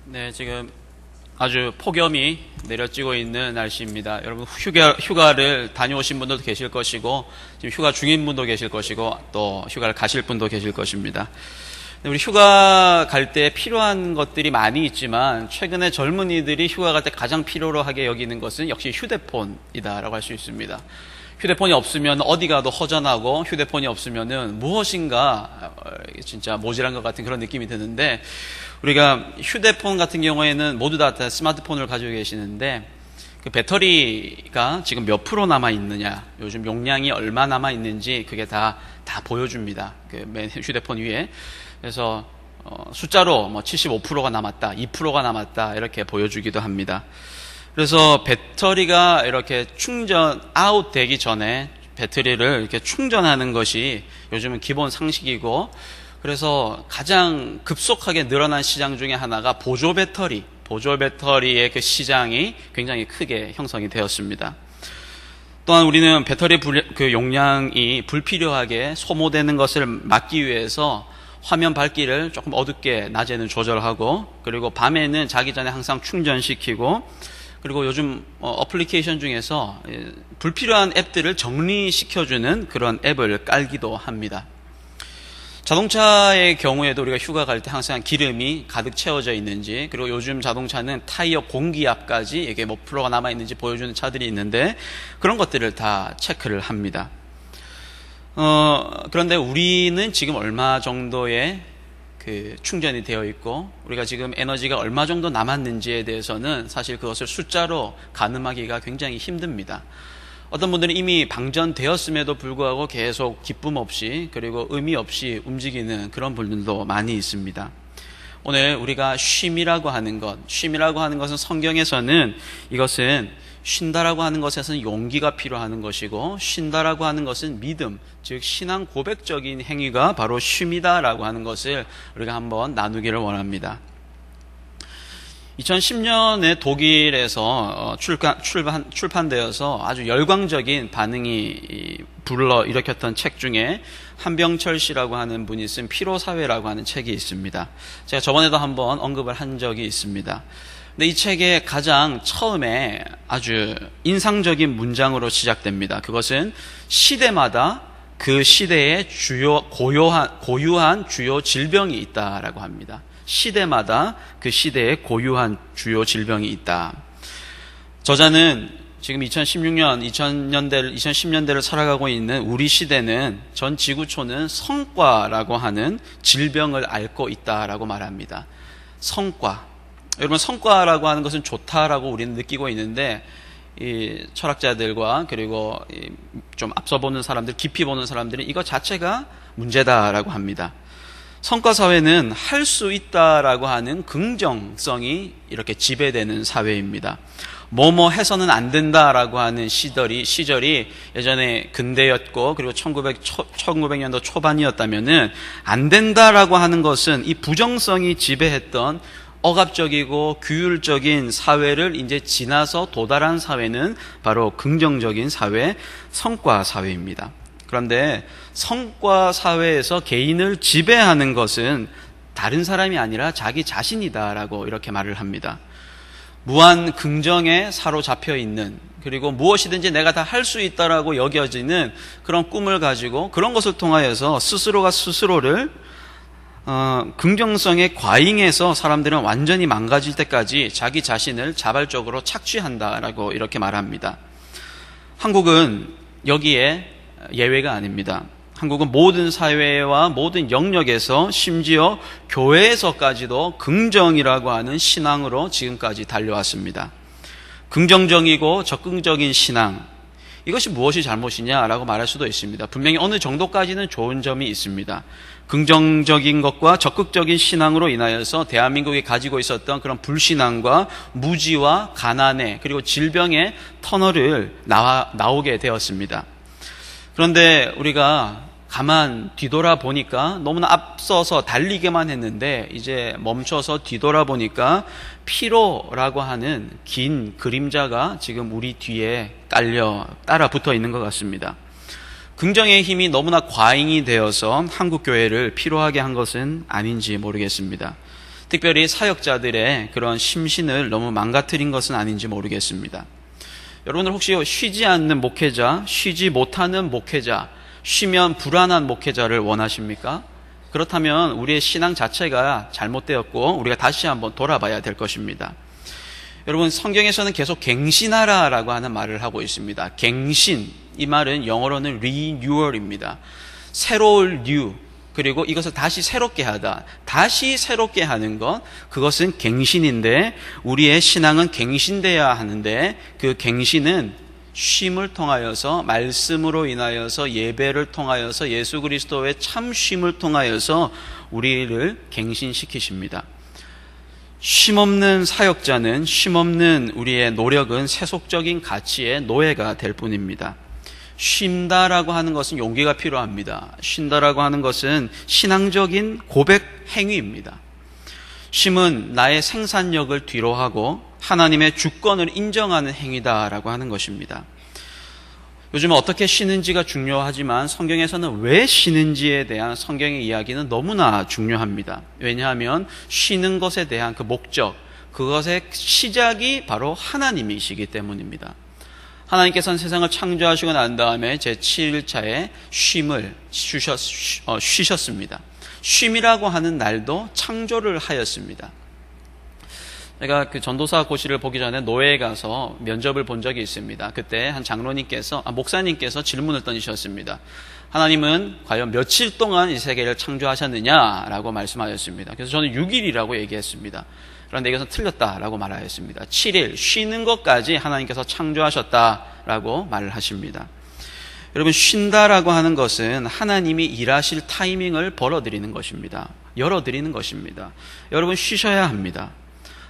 네, 지금 아주 폭염이 내려지고 있는 날씨입니다. 여러분 휴가를 다녀오신 분들도 계실 것이고 지금 휴가 중인 분도 계실 것이고 또 휴가를 가실 분도 계실 것입니다. 우리 휴가 갈 때 필요한 것들이 많이 있지만 최근에 젊은이들이 휴가 갈 때 가장 필요로 하게 여기는 것은 역시 휴대폰이다라고 할 수 있습니다. 휴대폰이 없으면 어디 가도 허전하고 휴대폰이 없으면은 무엇인가 진짜 모질한 것 같은 그런 느낌이 드는데, 우리가 휴대폰 같은 경우에는 모두 다 스마트폰을 가지고 계시는데 그 배터리가 지금 몇 프로 남아 있느냐, 요즘 용량이 얼마 남아 있는지 그게 다 보여줍니다. 그 휴대폰 위에. 그래서 숫자로 75%가 남았다, 2%가 남았다 이렇게 보여주기도 합니다. 그래서 배터리가 이렇게 충전 아웃 되기 전에 배터리를 이렇게 충전하는 것이 요즘은 기본 상식이고, 그래서 가장 급속하게 늘어난 시장 중에 하나가 보조 배터리의 그 시장이 굉장히 크게 형성이 되었습니다. 또한 우리는 배터리 그 용량이 불필요하게 소모되는 것을 막기 위해서 화면 밝기를 조금 어둡게 낮에는 조절하고, 그리고 밤에는 자기 전에 항상 충전시키고, 그리고 요즘 어플리케이션 중에서 불필요한 앱들을 정리시켜주는 그런 앱을 깔기도 합니다. 자동차의 경우에도 우리가 휴가 갈 때 항상 기름이 가득 채워져 있는지, 그리고 요즘 자동차는 타이어 공기압까지 이게 몇 프로가 남아있는지 보여주는 차들이 있는데 그런 것들을 다 체크를 합니다. 그런데 우리는 지금 얼마 정도의 그 충전이 되어 있고 우리가 지금 에너지가 얼마 정도 남았는지에 대해서는 사실 그것을 숫자로 가늠하기가 굉장히 힘듭니다. 어떤 분들은 이미 방전되었음에도 불구하고 계속 기쁨 없이 그리고 의미 없이 움직이는 그런 분들도 많이 있습니다. 오늘 우리가 쉼이라고 하는 것은 성경에서는 이것은 쉰다라고 하는 것에서는 용기가 필요한 것이고, 쉰다라고 하는 것은 믿음, 즉 신앙 고백적인 행위가 바로 쉼이다라고 하는 것을 우리가 한번 나누기를 원합니다. 2010년에 독일에서 출판되어서 아주 열광적인 반응이 불러일으켰던 책 중에 한병철 씨라고 하는 분이 쓴 피로사회라고 하는 책이 있습니다. 제가 저번에도 한번 언급을 한 적이 있습니다. 근데 이 책의 가장 처음에 아주 인상적인 문장으로 시작됩니다. 그것은 시대마다 그 시대의 고유한 주요 질병이 있다라고 합니다. 시대마다 그 시대의 고유한 주요 질병이 있다. 저자는 지금 2010년대를 살아가고 있는 우리 시대는, 전 지구촌은 성과라고 하는 질병을 앓고 있다라고 말합니다. 성과. 여러분, 성과라고 하는 것은 좋다라고 우리는 느끼고 있는데, 이 철학자들과 그리고 좀 앞서 보는 사람들, 깊이 보는 사람들은 이것 자체가 문제다라고 합니다. 성과 사회는 할 수 있다라고 하는 긍정성이 이렇게 지배되는 사회입니다. 뭐뭐 해서는 안 된다라고 하는 시절이 예전에 근대였고, 그리고 1900년도 초반이었다면은 안 된다라고 하는 것은 이 부정성이 지배했던 억압적이고 규율적인 사회를 이제 지나서 도달한 사회는 바로 긍정적인 사회, 성과 사회입니다. 그런데 성과 사회에서 개인을 지배하는 것은 다른 사람이 아니라 자기 자신이다라고 이렇게 말을 합니다. 무한 긍정에 사로잡혀 있는, 그리고 무엇이든지 내가 다 할 수 있다라고 여겨지는 그런 꿈을 가지고, 그런 것을 통하여서 스스로가 스스로를 긍정성에 과잉해서 사람들은 완전히 망가질 때까지 자기 자신을 자발적으로 착취한다라고 이렇게 말합니다. 한국은 여기에 예외가 아닙니다. 한국은 모든 사회와 모든 영역에서, 심지어 교회에서까지도 긍정이라고 하는 신앙으로 지금까지 달려왔습니다. 긍정적이고 적극적인 신앙, 이것이 무엇이 잘못이냐라고 말할 수도 있습니다. 분명히 어느 정도까지는 좋은 점이 있습니다. 긍정적인 것과 적극적인 신앙으로 인하여서 대한민국이 가지고 있었던 그런 불신앙과 무지와 가난에, 그리고 질병의 터널을 나오게 되었습니다. 그런데 우리가 가만 뒤돌아보니까 너무나 앞서서 달리기만 했는데 이제 멈춰서 뒤돌아보니까 피로라고 하는 긴 그림자가 지금 우리 뒤에 따라 붙어 있는 것 같습니다. 긍정의 힘이 너무나 과잉이 되어서 한국 교회를 피로하게 한 것은 아닌지 모르겠습니다. 특별히 사역자들의 그런 심신을 너무 망가뜨린 것은 아닌지 모르겠습니다. 여러분들 혹시 쉬지 않는 목회자, 쉬지 못하는 목회자, 쉬면 불안한 목회자를 원하십니까? 그렇다면 우리의 신앙 자체가 잘못되었고 우리가 다시 한번 돌아봐야 될 것입니다. 여러분, 성경에서는 계속 갱신하라라고 하는 말을 하고 있습니다. 갱신, 이 말은 영어로는 renewal입니다. 새로울 new, 그리고 이것을 다시 새롭게 하다, 다시 새롭게 하는 것, 그것은 갱신인데 우리의 신앙은 갱신돼야 하는데 그 갱신은 쉼을 통하여서, 말씀으로 인하여서, 예배를 통하여서, 예수 그리스도의 참 쉼을 통하여서 우리를 갱신시키십니다. 쉼없는 사역자는, 쉼없는 우리의 노력은 세속적인 가치의 노예가 될 뿐입니다. 쉰다라고 하는 것은 용기가 필요합니다. 쉰다라고 하는 것은 신앙적인 고백 행위입니다. 쉼은 나의 생산력을 뒤로하고 하나님의 주권을 인정하는 행위다라고 하는 것입니다. 요즘 어떻게 쉬는지가 중요하지만 성경에서는 왜 쉬는지에 대한 성경의 이야기는 너무나 중요합니다. 왜냐하면 쉬는 것에 대한 그 목적, 그것의 시작이 바로 하나님이시기 때문입니다. 하나님께서는 세상을 창조하시고 난 다음에 제7일차에 쉼을 쉬셨습니다. 쉼이라고 하는 날도 창조를 하였습니다. 제가 그 전도사 고시를 보기 전에 노예에 가서 면접을 본 적이 있습니다. 그때 한 목사님께서 질문을 던지셨습니다. 하나님은 과연 며칠 동안 이 세계를 창조하셨느냐라고 말씀하셨습니다. 그래서 저는 6일이라고 얘기했습니다. 그런데 이것은 틀렸다라고 말하였습니다. 7일, 쉬는 것까지 하나님께서 창조하셨다라고 말을 하십니다. 여러분, 쉰다라고 하는 것은 하나님이 일하실 타이밍을 벌어드리는 것입니다. 열어드리는 것입니다. 여러분, 쉬셔야 합니다.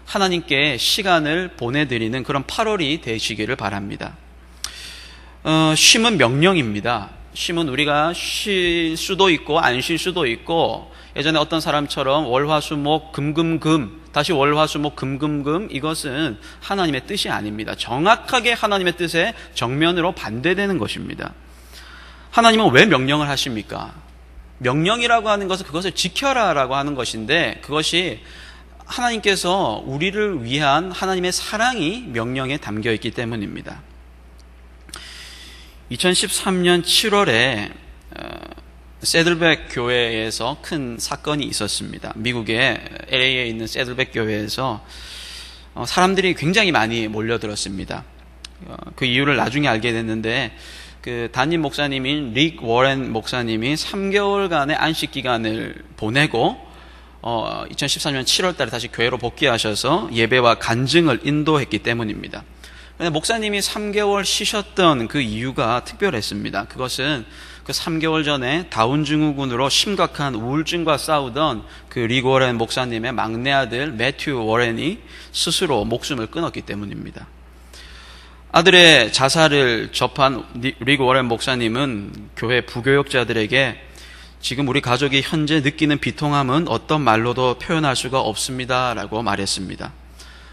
하나님께 시간을 보내드리는 그런 8월이 되시기를 바랍니다. 쉼은 명령입니다. 쉼은 우리가 쉴 수도 있고 안 쉴 수도 있고, 예전에 어떤 사람처럼 월화수목 금금금, 다시 월화수목 금금금, 이것은 하나님의 뜻이 아닙니다. 정확하게 하나님의 뜻에 정면으로 반대되는 것입니다. 하나님은 왜 명령을 하십니까? 명령이라고 하는 것은 그것을 지켜라라고 하는 것인데, 그것이 하나님께서 우리를 위한 하나님의 사랑이 명령에 담겨 있기 때문입니다. 2013년 7월에 세들백 교회에서 큰 사건이 있었습니다. 미국의 LA에 있는 세들백 교회에서 사람들이 굉장히 많이 몰려들었습니다. 그 이유를 나중에 알게 됐는데, 그 담임 목사님인 릭 워렌 목사님이 3개월간의 안식 기간을 보내고 2014년 7월 달에 다시 교회로 복귀하셔서 예배와 간증을 인도했기 때문입니다. 그런데 목사님이 3개월 쉬셨던 그 이유가 특별했습니다. 그것은 그 3개월 전에 다운 증후군으로 심각한 우울증과 싸우던 그 릭 워렌 목사님의 막내 아들 매튜 워렌이 스스로 목숨을 끊었기 때문입니다. 아들의 자살을 접한 릭 워렌 목사님은 교회 부교역자들에게 지금 우리 가족이 현재 느끼는 비통함은 어떤 말로도 표현할 수가 없습니다 라고 말했습니다.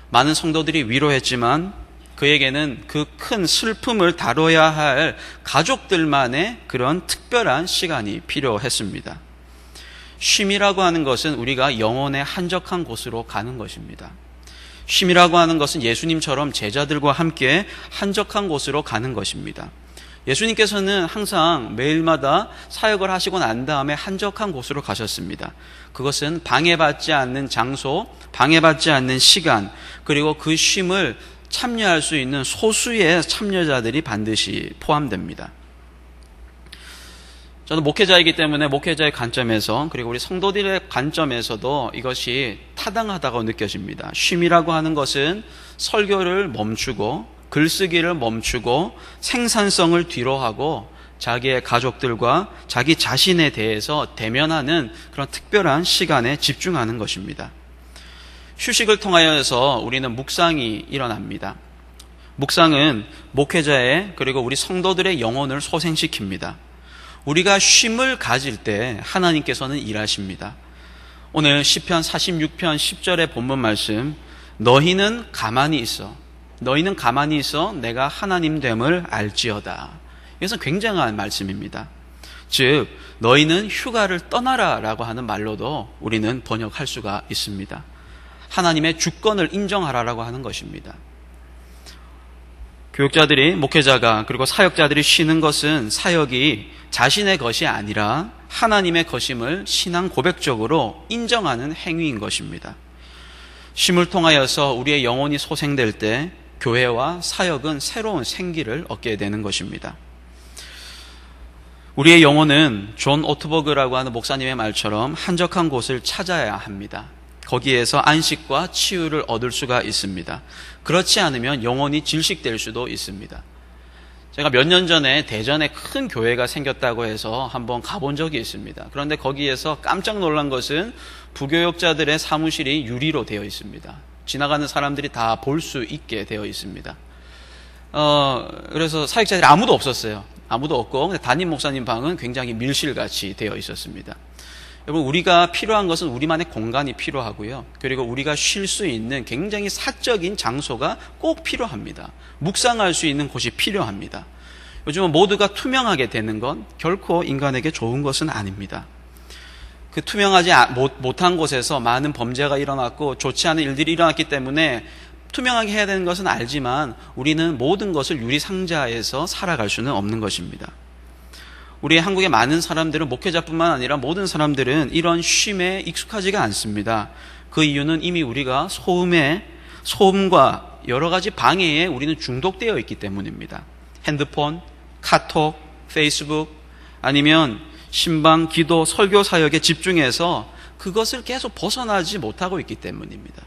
많은 성도들이 위로했지만 그에게는 그 큰 슬픔을 다뤄야 할 가족들만의 그런 특별한 시간이 필요했습니다. 쉼이라고 하는 것은 우리가 영혼의 한적한 곳으로 가는 것입니다. 쉼이라고 하는 것은 예수님처럼 제자들과 함께 한적한 곳으로 가는 것입니다. 예수님께서는 항상 매일마다 사역을 하시고 난 다음에 한적한 곳으로 가셨습니다. 그것은 방해받지 않는 장소, 방해받지 않는 시간, 그리고 그 쉼을 참여할 수 있는 소수의 참여자들이 반드시 포함됩니다. 저는 목회자이기 때문에 목회자의 관점에서, 그리고 우리 성도들의 관점에서도 이것이 타당하다고 느껴집니다. 쉼이라고 하는 것은 설교를 멈추고 글쓰기를 멈추고 생산성을 뒤로하고 자기의 가족들과 자기 자신에 대해서 대면하는 그런 특별한 시간에 집중하는 것입니다. 휴식을 통하여서 우리는 묵상이 일어납니다. 묵상은 목회자의, 그리고 우리 성도들의 영혼을 소생시킵니다. 우리가 쉼을 가질 때 하나님께서는 일하십니다. 오늘 시편 46편 10절의 본문 말씀, 너희는 가만히 있어 내가 하나님 됨을 알지어다. 이것은 굉장한 말씀입니다. 즉 너희는 휴가를 떠나라 라고 하는 말로도 우리는 번역할 수가 있습니다. 하나님의 주권을 인정하라라고 하는 것입니다. 교육자들이, 목회자가, 그리고 사역자들이 쉬는 것은 사역이 자신의 것이 아니라 하나님의 것임을 신앙 고백적으로 인정하는 행위인 것입니다. 쉼을 통하여서 우리의 영혼이 소생될 때 교회와 사역은 새로운 생기를 얻게 되는 것입니다. 우리의 영혼은 존 오트버그라고 하는 목사님의 말처럼 한적한 곳을 찾아야 합니다. 거기에서 안식과 치유를 얻을 수가 있습니다. 그렇지 않으면 영혼이 질식될 수도 있습니다. 제가 몇 년 전에 대전에 큰 교회가 생겼다고 해서 한번 가본 적이 있습니다. 그런데 거기에서 깜짝 놀란 것은 부교역자들의 사무실이 유리로 되어 있습니다. 지나가는 사람들이 다 볼 수 있게 되어 있습니다. 그래서 사역자들이 아무도 없었어요. 아무도 없고 담임 목사님 방은 굉장히 밀실같이 되어 있었습니다. 여러분, 우리가 필요한 것은 우리만의 공간이 필요하고요. 그리고 우리가 쉴 수 있는 굉장히 사적인 장소가 꼭 필요합니다. 묵상할 수 있는 곳이 필요합니다. 요즘은 모두가 투명하게 되는 건 결코 인간에게 좋은 것은 아닙니다. 그 투명하지 못한 곳에서 많은 범죄가 일어났고 좋지 않은 일들이 일어났기 때문에 투명하게 해야 되는 것은 알지만 우리는 모든 것을 유리상자에서 살아갈 수는 없는 것입니다. 우리 한국의 많은 사람들은, 목회자뿐만 아니라 모든 사람들은 이런 쉼에 익숙하지가 않습니다. 그 이유는 이미 우리가 소음과 여러 가지 방해에 우리는 중독되어 있기 때문입니다. 핸드폰, 카톡, 페이스북, 아니면 신방, 기도, 설교 사역에 집중해서 그것을 계속 벗어나지 못하고 있기 때문입니다.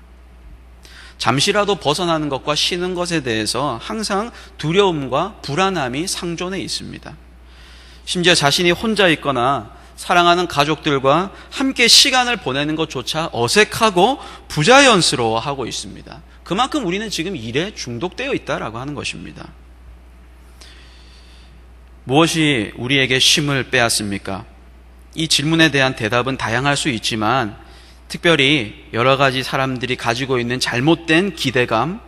잠시라도 벗어나는 것과 쉬는 것에 대해서 항상 두려움과 불안함이 상존해 있습니다. 심지어 자신이 혼자 있거나 사랑하는 가족들과 함께 시간을 보내는 것조차 어색하고 부자연스러워하고 있습니다. 그만큼 우리는 지금 일에 중독되어 있다라고 하는 것입니다. 무엇이 우리에게 쉼을 빼앗습니까? 이 질문에 대한 대답은 다양할 수 있지만 특별히 여러 가지 사람들이 가지고 있는 잘못된 기대감,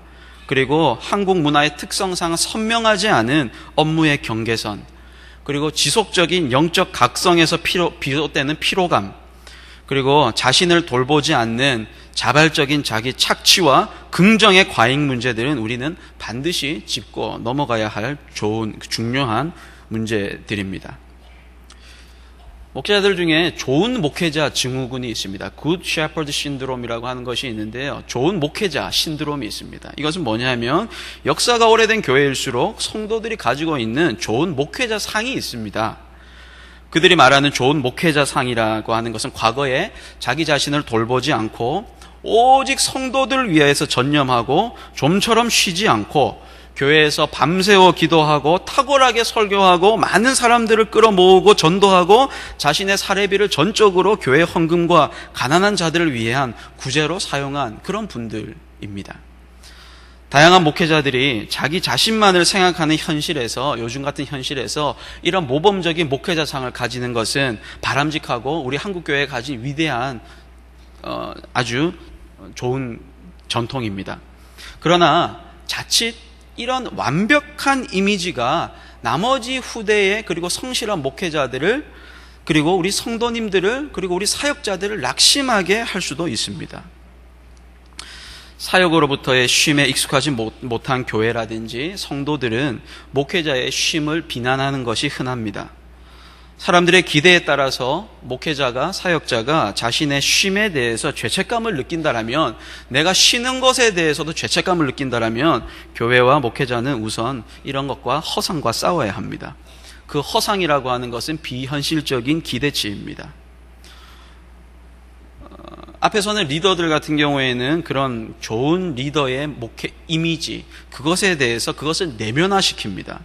그리고 한국 문화의 특성상 선명하지 않은 업무의 경계선, 그리고 지속적인 영적 각성에서 비롯되는 피로감, 그리고 자신을 돌보지 않는 자발적인 자기 착취와 긍정의 과잉 문제들은 우리는 반드시 짚고 넘어가야 할 중요한 문제들입니다. 목회자들 중에 좋은 목회자 증후군이 있습니다. Good Shepherd Syndrome이라고 하는 것이 있는데요. 좋은 목회자 신드롬이 있습니다. 이것은 뭐냐면 역사가 오래된 교회일수록 성도들이 가지고 있는 좋은 목회자 상이 있습니다. 그들이 말하는 좋은 목회자 상이라고 하는 것은 과거에 자기 자신을 돌보지 않고 오직 성도들을 위해서 전념하고 좀처럼 쉬지 않고 교회에서 밤새워 기도하고 탁월하게 설교하고 많은 사람들을 끌어모으고 전도하고 자신의 사례비를 전적으로 교회 헌금과 가난한 자들을 위한 구제로 사용한 그런 분들입니다. 다양한 목회자들이 자기 자신만을 생각하는 현실에서, 요즘 같은 현실에서 이런 모범적인 목회자상을 가지는 것은 바람직하고 우리 한국교회에 가진 위대한 아주 좋은 전통입니다. 그러나 자칫 이런 완벽한 이미지가 나머지 후대에, 그리고 성실한 목회자들을, 그리고 우리 성도님들을, 그리고 우리 사역자들을 낙심하게 할 수도 있습니다. 사역으로부터의 쉼에 익숙하지 못한 교회라든지 성도들은 목회자의 쉼을 비난하는 것이 흔합니다. 사람들의 기대에 따라서 목회자가, 사역자가 자신의 쉼에 대해서 죄책감을 느낀다라면, 내가 쉬는 것에 대해서도 죄책감을 느낀다라면 교회와 목회자는 우선 이런 것과 허상과 싸워야 합니다. 그 허상이라고 하는 것은 비현실적인 기대치입니다. 앞에서는 리더들 같은 경우에는 그런 좋은 리더의 목회 이미지, 그것에 대해서 그것을 내면화시킵니다.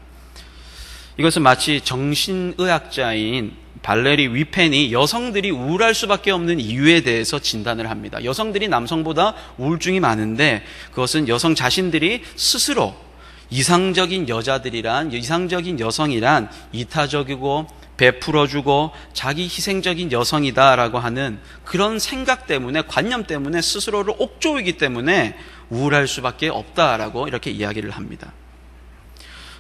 이것은 마치 정신의학자인 발레리 위펜이 여성들이 우울할 수밖에 없는 이유에 대해서 진단을 합니다. 여성들이 남성보다 우울증이 많은데 그것은 여성 자신들이 스스로 이상적인 여성이란 이타적이고 베풀어주고 자기 희생적인 여성이다라고 하는 그런 생각 때문에, 관념 때문에 스스로를 옥조이기 때문에 우울할 수밖에 없다라고 이렇게 이야기를 합니다.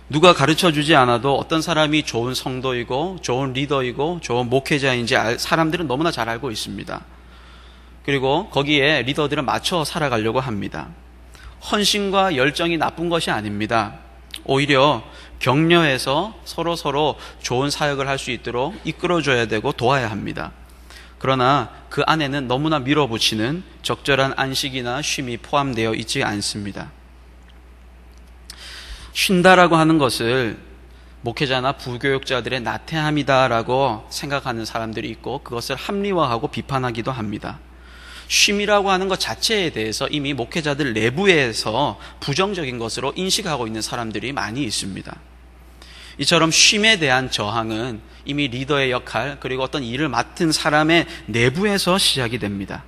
누가 가르쳐주지 않아도 어떤 사람이 좋은 성도이고 좋은 리더이고 좋은 목회자인지 사람들은 너무나 잘 알고 있습니다. 그리고 거기에 리더들은 맞춰 살아가려고 합니다. 헌신과 열정이 나쁜 것이 아닙니다. 오히려 격려해서 서로 좋은 사역을 할 수 있도록 이끌어줘야 되고 도와야 합니다. 그러나 그 안에는 너무나 밀어붙이는 적절한 안식이나 쉼이 포함되어 있지 않습니다. 쉰다라고 하는 것을 목회자나 부교육자들의 나태함이다라고 생각하는 사람들이 있고 그것을 합리화하고 비판하기도 합니다. 쉼이라고 하는 것 자체에 대해서 이미 목회자들 내부에서 부정적인 것으로 인식하고 있는 사람들이 많이 있습니다. 이처럼 쉼에 대한 저항은 이미 리더의 역할 그리고 어떤 일을 맡은 사람의 내부에서 시작이 됩니다.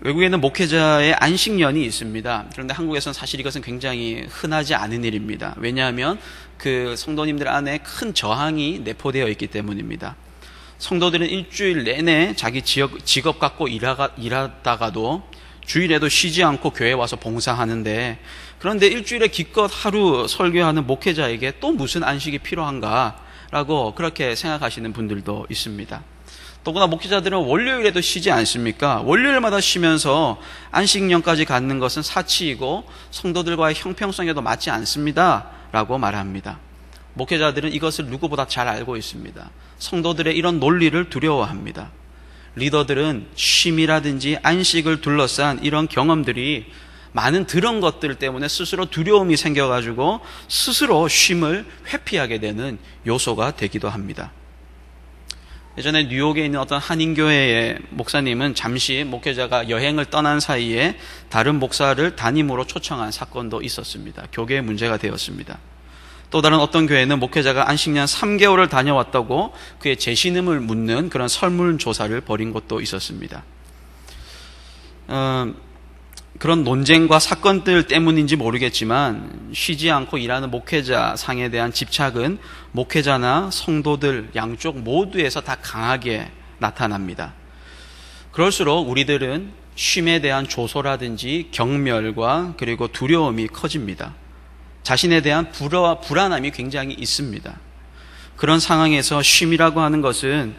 외국에는 목회자의 안식년이 있습니다. 그런데 한국에서는 사실 이것은 굉장히 흔하지 않은 일입니다. 왜냐하면 그 성도님들 안에 큰 저항이 내포되어 있기 때문입니다. 성도들은 일주일 내내 자기 직업 갖고 일하다가도 주일에도 쉬지 않고 교회에 와서 봉사하는데, 그런데 일주일에 기껏 하루 설교하는 목회자에게 또 무슨 안식이 필요한가라고 그렇게 생각하시는 분들도 있습니다. 더구나 목회자들은 월요일에도 쉬지 않습니까? 월요일마다 쉬면서 안식년까지 갖는 것은 사치이고 성도들과의 형평성에도 맞지 않습니다 라고 말합니다. 목회자들은 이것을 누구보다 잘 알고 있습니다. 성도들의 이런 논리를 두려워합니다. 리더들은 쉼이라든지 안식을 둘러싼 이런 경험들이 많은 들은 것들 때문에 스스로 두려움이 생겨가지고 스스로 쉼을 회피하게 되는 요소가 되기도 합니다. 예전에 뉴욕에 있는 어떤 한인교회의 목사님은 잠시 목회자가 여행을 떠난 사이에 다른 목사를 담임으로 초청한 사건도 있었습니다. 교계에 문제가 되었습니다. 또 다른 어떤 교회는 목회자가 안식년 3개월을 다녀왔다고 그의 재신임을 묻는 그런 설문조사를 벌인 것도 있었습니다. 그런 논쟁과 사건들 때문인지 모르겠지만 쉬지 않고 일하는 목회자 상에 대한 집착은 목회자나 성도들 양쪽 모두에서 다 강하게 나타납니다. 그럴수록 우리들은 쉼에 대한 조소라든지 경멸과 그리고 두려움이 커집니다. 자신에 대한 불안함이 굉장히 있습니다. 그런 상황에서 쉼이라고 하는 것은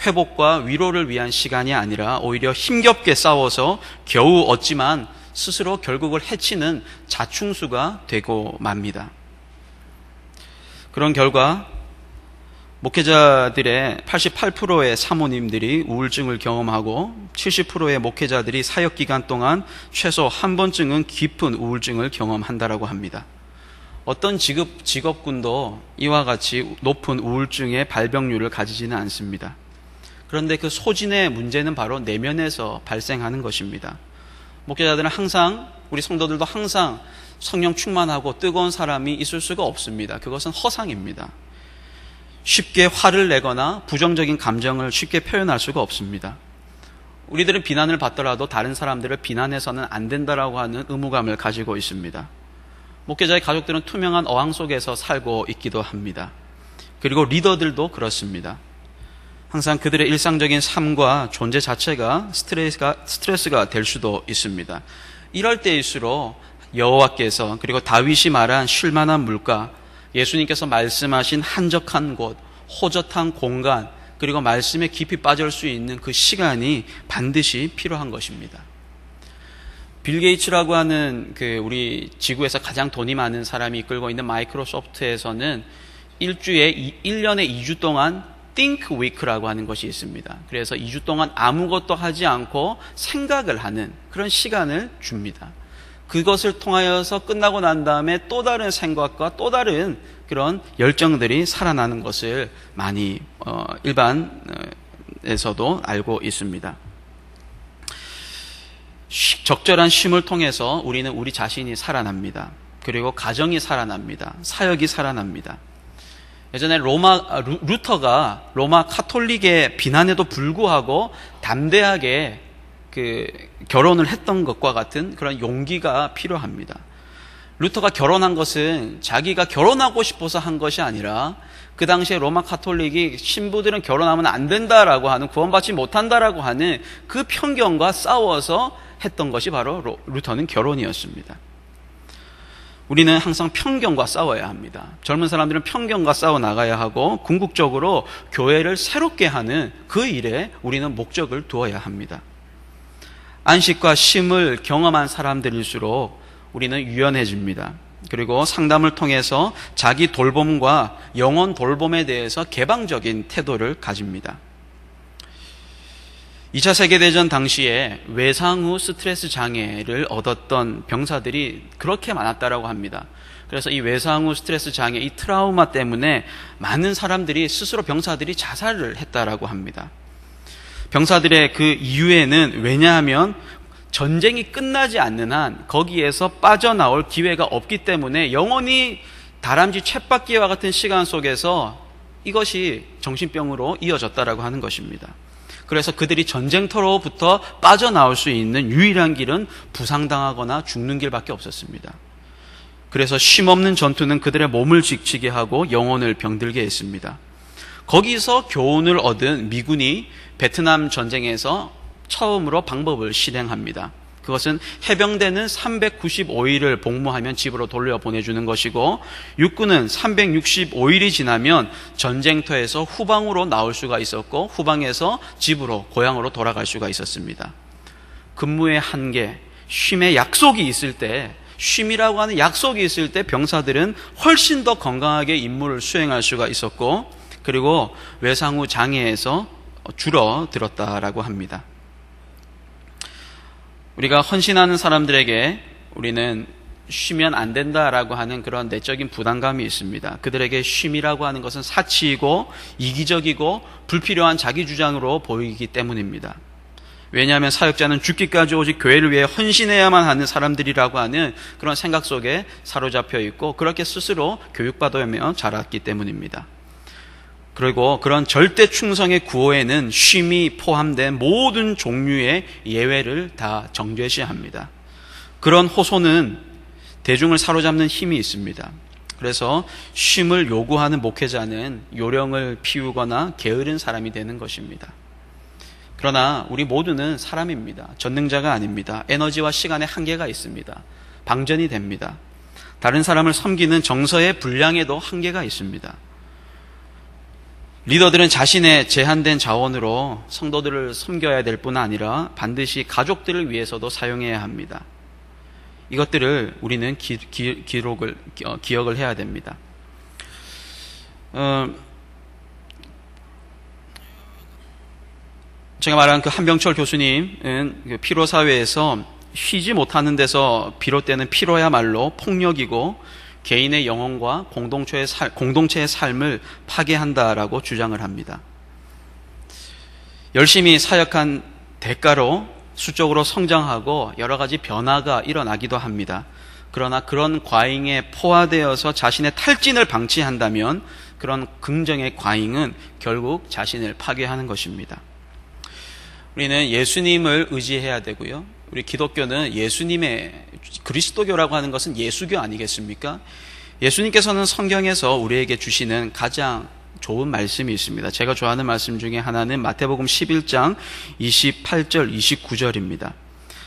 회복과 위로를 위한 시간이 아니라 오히려 힘겹게 싸워서 겨우 얻지만 스스로 결국을 해치는 자충수가 되고 맙니다. 그런 결과 목회자들의 88%의 사모님들이 우울증을 경험하고 70%의 목회자들이 사역기간 동안 최소 한 번쯤은 깊은 우울증을 경험한다고 합니다. 어떤 직업군도 이와 같이 높은 우울증의 발병률을 가지지는 않습니다. 그런데 그 소진의 문제는 바로 내면에서 발생하는 것입니다. 목회자들은 항상, 우리 성도들도 항상 성령 충만하고 뜨거운 사람이 있을 수가 없습니다. 그것은 허상입니다. 쉽게 화를 내거나 부정적인 감정을 쉽게 표현할 수가 없습니다. 우리들은 비난을 받더라도 다른 사람들을 비난해서는 안 된다라고 하는 의무감을 가지고 있습니다. 목회자의 가족들은 투명한 어항 속에서 살고 있기도 합니다. 그리고 리더들도 그렇습니다. 항상 그들의 일상적인 삶과 존재 자체가 스트레스가 될 수도 있습니다. 이럴 때일수록 여호와께서, 그리고 다윗이 말한 쉴만한 물가, 예수님께서 말씀하신 한적한 곳, 호젓한 공간, 그리고 말씀에 깊이 빠질 수 있는 그 시간이 반드시 필요한 것입니다. 빌 게이츠라고 하는 우리 지구에서 가장 돈이 많은 사람이 이끌고 있는 마이크로소프트에서는 1년에 2주 동안 Think Week라고 하는 것이 있습니다. 그래서 2주 동안 아무것도 하지 않고 생각을 하는 그런 시간을 줍니다. 그것을 통하여서 끝나고 난 다음에 또 다른 생각과 또 다른 그런 열정들이 살아나는 것을 많이 일반에서도 알고 있습니다. 적절한 쉼을 통해서 우리는 우리 자신이 살아납니다. 그리고 가정이 살아납니다. 사역이 살아납니다. 예전에 루터가 로마 카톨릭의 비난에도 불구하고 담대하게 결혼을 했던 것과 같은 그런 용기가 필요합니다. 루터가 결혼한 것은 자기가 결혼하고 싶어서 한 것이 아니라 그 당시에 로마 카톨릭이 신부들은 결혼하면 안 된다라고 하는, 구원받지 못한다라고 하는 그 편견과 싸워서 했던 것이 바로 루터는 결혼이었습니다. 우리는 항상 편견과 싸워야 합니다. 젊은 사람들은 편견과 싸워 나가야 하고 궁극적으로 교회를 새롭게 하는 그 일에 우리는 목적을 두어야 합니다. 안식과 쉼을 경험한 사람들일수록 우리는 유연해집니다. 그리고 상담을 통해서 자기 돌봄과 영혼 돌봄에 대해서 개방적인 태도를 가집니다. 2차 세계대전 당시에 외상 후 스트레스 장애를 얻었던 병사들이 그렇게 많았다고 합니다. 그래서 이 외상 후 스트레스 장애, 이 트라우마 때문에 많은 사람들이 스스로 병사들이 자살을 했다고 합니다. 병사들의 그 이유에는 왜냐하면 전쟁이 끝나지 않는 한 거기에서 빠져나올 기회가 없기 때문에 영원히 다람쥐 쳇바퀴와 같은 시간 속에서 이것이 정신병으로 이어졌다라고 하는 것입니다. 그래서 그들이 전쟁터로부터 빠져나올 수 있는 유일한 길은 부상당하거나 죽는 길밖에 없었습니다. 그래서 쉼없는 전투는 그들의 몸을 지치게 하고 영혼을 병들게 했습니다. 거기서 교훈을 얻은 미군이 베트남 전쟁에서 처음으로 방법을 실행합니다. 그것은 해병대는 395일을 복무하면 집으로 돌려보내주는 것이고 육군은 365일이 지나면 전쟁터에서 후방으로 나올 수가 있었고 후방에서 집으로 고향으로 돌아갈 수가 있었습니다. 근무의 한계, 쉼의 약속이 있을 때, 쉼이라고 하는 약속이 있을 때 병사들은 훨씬 더 건강하게 임무를 수행할 수가 있었고 그리고 외상 후 장애에서 줄어들었다라고 합니다. 우리가 헌신하는 사람들에게 우리는 쉬면 안 된다라고 하는 그런 내적인 부담감이 있습니다. 그들에게 쉼이라고 하는 것은 사치이고 이기적이고 불필요한 자기 주장으로 보이기 때문입니다. 왜냐하면 사역자는 죽기까지 오직 교회를 위해 헌신해야만 하는 사람들이라고 하는 그런 생각 속에 사로잡혀 있고 그렇게 스스로 교육받으며 자랐기 때문입니다. 그리고 그런 절대 충성의 구호에는 쉼이 포함된 모든 종류의 예외를 다 정죄시합니다. 그런 호소는 대중을 사로잡는 힘이 있습니다. 그래서 쉼을 요구하는 목회자는 요령을 피우거나 게으른 사람이 되는 것입니다. 그러나 우리 모두는 사람입니다. 전능자가 아닙니다. 에너지와 시간에 한계가 있습니다. 방전이 됩니다. 다른 사람을 섬기는 정서의 분량에도 한계가 있습니다. 리더들은 자신의 제한된 자원으로 성도들을 섬겨야 될 뿐 아니라 반드시 가족들을 위해서도 사용해야 합니다. 이것들을 우리는 기억을 해야 됩니다. 제가 말한 그 한병철 교수님은 그 피로사회에서 쉬지 못하는 데서 비롯되는 피로야말로 폭력이고 개인의 영혼과 공동체의 삶을 파괴한다라고 주장을 합니다. 열심히 사역한 대가로 수적으로 성장하고 여러 가지 변화가 일어나기도 합니다. 그러나 그런 과잉에 포화되어서 자신의 탈진을 방치한다면 그런 긍정의 과잉은 결국 자신을 파괴하는 것입니다. 우리는 예수님을 의지해야 되고요. 우리 기독교는 그리스도교라고 하는 것은 예수교 아니겠습니까? 예수님께서는 성경에서 우리에게 주시는 가장 좋은 말씀이 있습니다. 제가 좋아하는 말씀 중에 하나는 마태복음 11장 28절 29절입니다.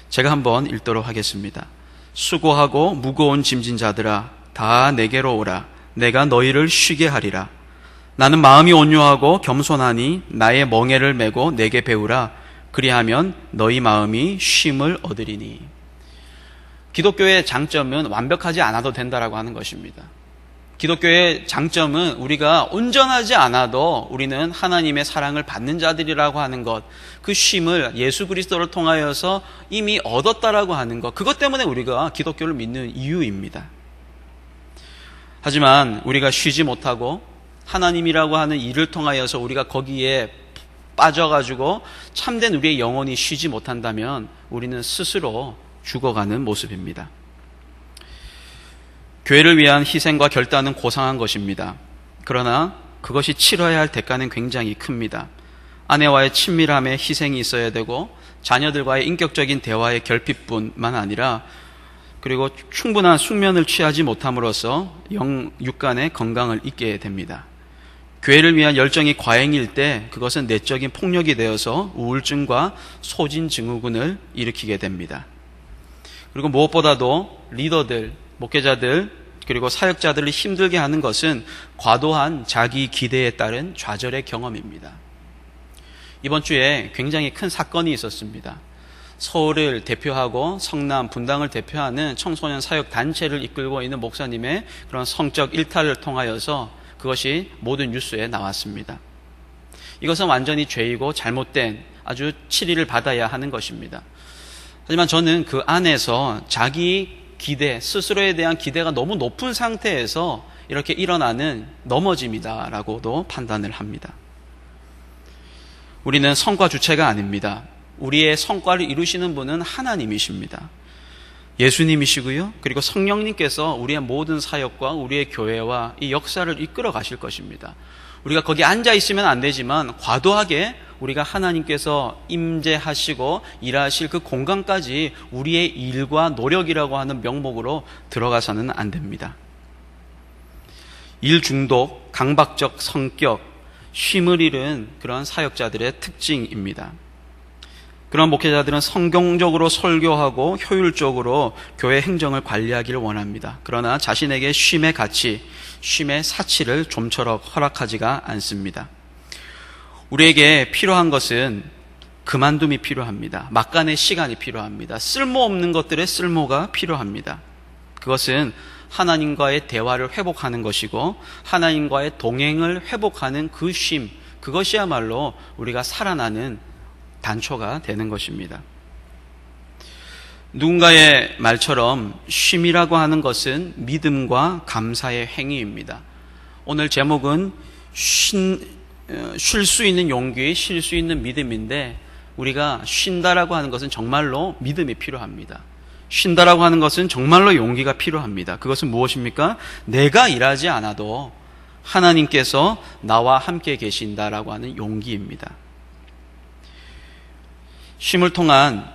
제가 한번 읽도록 하겠습니다. 수고하고 무거운 짐진 자들아 다 내게로 오라. 내가 너희를 쉬게 하리라. 나는 마음이 온유하고 겸손하니 나의 멍에를 메고 내게 배우라. 그리하면 너희 마음이 쉼을 얻으리니. 기독교의 장점은 완벽하지 않아도 된다라고 하는 것입니다. 기독교의 장점은 우리가 온전하지 않아도 우리는 하나님의 사랑을 받는 자들이라고 하는 것, 그 쉼을 예수 그리스도를 통하여서 이미 얻었다라고 하는 것, 그것 때문에 우리가 기독교를 믿는 이유입니다. 하지만 우리가 쉬지 못하고 하나님이라고 하는 일을 통하여서 우리가 거기에 빠져가지고 참된 우리의 영혼이 쉬지 못한다면 우리는 스스로 죽어가는 모습입니다. 교회를 위한 희생과 결단은 고상한 것입니다. 그러나 그것이 치러야 할 대가는 굉장히 큽니다. 아내와의 친밀함에 희생이 있어야 되고 자녀들과의 인격적인 대화의 결핍뿐만 아니라 그리고 충분한 숙면을 취하지 못함으로써 육간의 건강을 잊게 됩니다. 교회를 위한 열정이 과잉일 때 그것은 내적인 폭력이 되어서 우울증과 소진증후군을 일으키게 됩니다. 그리고 무엇보다도 리더들, 목회자들 그리고 사역자들을 힘들게 하는 것은 과도한 자기 기대에 따른 좌절의 경험입니다. 이번 주에 굉장히 큰 사건이 있었습니다. 서울을 대표하고 성남, 분당을 대표하는 청소년 사역 단체를 이끌고 있는 목사님의 그런 성적 일탈을 통하여서 그것이 모든 뉴스에 나왔습니다. 이것은 완전히 죄이고 잘못된 아주 치리를 받아야 하는 것입니다. 하지만 저는 그 안에서 자기 기대, 스스로에 대한 기대가 너무 높은 상태에서 이렇게 일어나는 넘어짐이다라고도 판단을 합니다. 우리는 성과 주체가 아닙니다. 우리의 성과를 이루시는 분은 하나님이십니다. 예수님이시고요. 그리고 성령님께서 우리의 모든 사역과 우리의 교회와 이 역사를 이끌어 가실 것입니다. 우리가 거기 앉아 있으면 안 되지만 과도하게 우리가 하나님께서 임재하시고 일하실 그 공간까지 우리의 일과 노력이라고 하는 명목으로 들어가서는 안 됩니다. 일 중독, 강박적 성격, 쉼을 잃은 그런 사역자들의 특징입니다. 그런 목회자들은 성경적으로 설교하고 효율적으로 교회 행정을 관리하기를 원합니다. 그러나 자신에게 쉼의 가치, 쉼의 사치를 좀처럼 허락하지가 않습니다. 우리에게 필요한 것은 그만둠이 필요합니다. 막간의 시간이 필요합니다. 쓸모없는 것들의 쓸모가 필요합니다. 그것은 하나님과의 대화를 회복하는 것이고 하나님과의 동행을 회복하는 그 쉼, 그것이야말로 우리가 살아나는 단초가 되는 것입니다. 누군가의 말처럼 쉼이라고 하는 것은 믿음과 감사의 행위입니다. 오늘 제목은 쉴 수 있는 용기, 쉴 수 있는 믿음인데 우리가 쉰다라고 하는 것은 정말로 믿음이 필요합니다. 쉰다라고 하는 것은 정말로 용기가 필요합니다. 그것은 무엇입니까? 내가 일하지 않아도 하나님께서 나와 함께 계신다라고 하는 용기입니다. 쉼을 통한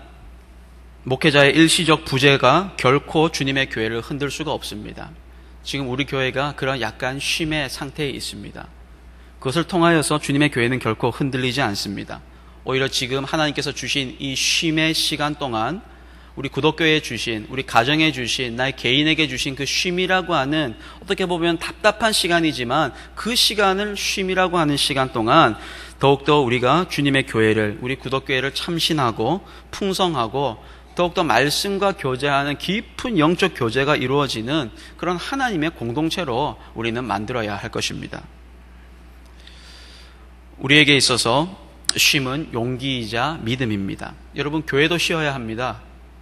목회자의 일시적 부재가 결코 주님의 교회를 흔들 수가 없습니다. 지금 우리 교회가 그런 약간 쉼의 상태에 있습니다. 그것을 통하여서 주님의 교회는 결코 흔들리지 않습니다. 오히려 지금 하나님께서 주신 이 쉼의 시간 동안 우리 구독교회에 주신, 우리 가정에 주신, 나의 개인에게 주신 그 쉼이라고 하는 어떻게 보면 답답한 시간이지만 그 시간을 쉼이라고 하는 시간 동안 더욱더 우리가 주님의 교회를, 우리 구독교회를 참신하고 풍성하고 더욱더 말씀과 교제하는 깊은 영적 교제가 이루어지는 그런 하나님의 공동체로 우리는 만들어야 할 것입니다. 우리에게 있어서 쉼은 용기이자 믿음입니다. 여러분, 교회도 쉬어야 합니다.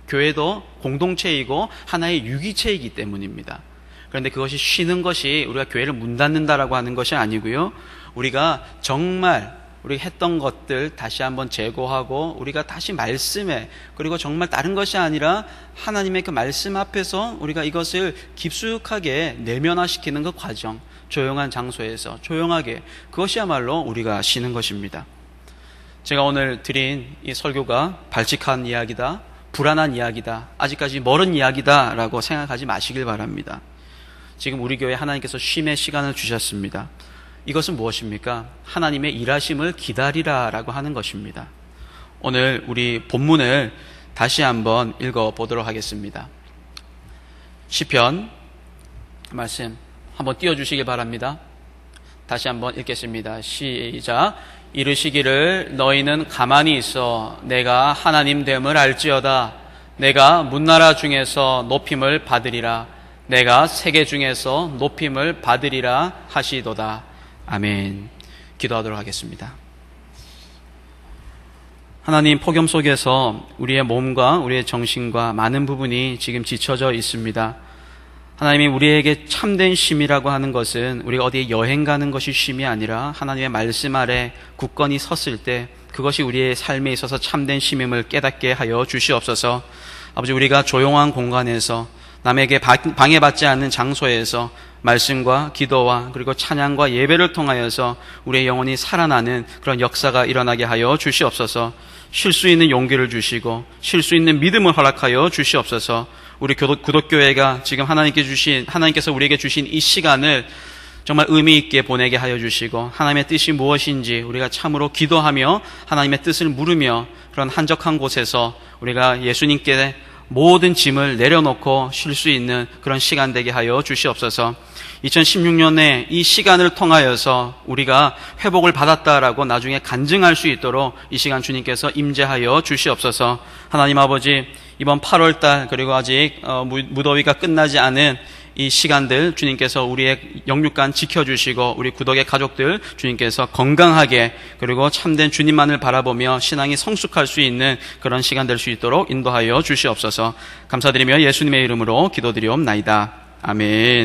교회도 공동체이고 하나의 유기체이기 때문입니다. 그런데 그것이 쉬는 것이 우리가 교회를 문 닫는다라고 하는 것이 아니고요. 우리가 정말 우리 했던 것들 다시 한번 재고하고 우리가 다시 말씀에, 그리고 정말 다른 것이 아니라 하나님의 그 말씀 앞에서 우리가 이것을 깊숙하게 내면화시키는 그 과정, 조용한 장소에서 조용하게, 그것이야말로 우리가 쉬는 것입니다. 제가 오늘 드린 이 설교가 발칙한 이야기다, 불안한 이야기다, 아직까지 멀은 이야기다 라고 생각하지 마시길 바랍니다. 지금 우리 교회에 하나님께서 쉼의 시간을 주셨습니다. 이것은 무엇입니까? 하나님의 일하심을 기다리라 라고 하는 것입니다. 오늘 우리 본문을 다시 한번 읽어보도록 하겠습니다. 시편 말씀 한번 띄워주시길 바랍니다. 다시 한번 읽겠습니다. 시작. 이르시기를 너희는 가만히 있어 내가 하나님 됨을 알지어다. 내가 문나라 중에서 높임을 받으리라. 내가 세계 중에서 높임을 받으리라 하시도다. 아멘. 기도하도록 하겠습니다. 하나님, 폭염 속에서 우리의 몸과 우리의 정신과 많은 부분이 지금 지쳐져 있습니다. 하나님이 우리에게 참된 쉼이라고 하는 것은 우리가 어디에 여행 가는 것이 쉼이 아니라 하나님의 말씀 아래 굳건히 섰을 때 그것이 우리의 삶에 있어서 참된 쉼임을 깨닫게 하여 주시옵소서. 아버지, 우리가 조용한 공간에서 남에게 방해받지 않는 장소에서 말씀과 기도와 그리고 찬양과 예배를 통하여서 우리의 영혼이 살아나는 그런 역사가 일어나게 하여 주시옵소서. 쉴 수 있는 용기를 주시고 쉴 수 있는 믿음을 허락하여 주시옵소서. 우리 구독교회가 지금 하나님께서 우리에게 주신 이 시간을 정말 의미 있게 보내게 하여 주시고 하나님의 뜻이 무엇인지 우리가 참으로 기도하며 하나님의 뜻을 물으며 그런 한적한 곳에서 우리가 예수님께 모든 짐을 내려놓고 쉴 수 있는 그런 시간 되게 하여 주시옵소서. 2016년에 이 시간을 통하여서 우리가 회복을 받았다라고 나중에 간증할 수 있도록 이 시간 주님께서 임재하여 주시옵소서. 하나님 아버지, 이번 8월달 그리고 아직 무더위가 끝나지 않은 이 시간들 주님께서 우리의 영육간 지켜주시고 우리 구덕의 가족들 주님께서 건강하게 그리고 참된 주님만을 바라보며 신앙이 성숙할 수 있는 그런 시간 될 수 있도록 인도하여 주시옵소서. 감사드리며 예수님의 이름으로 기도드리옵나이다. 아멘.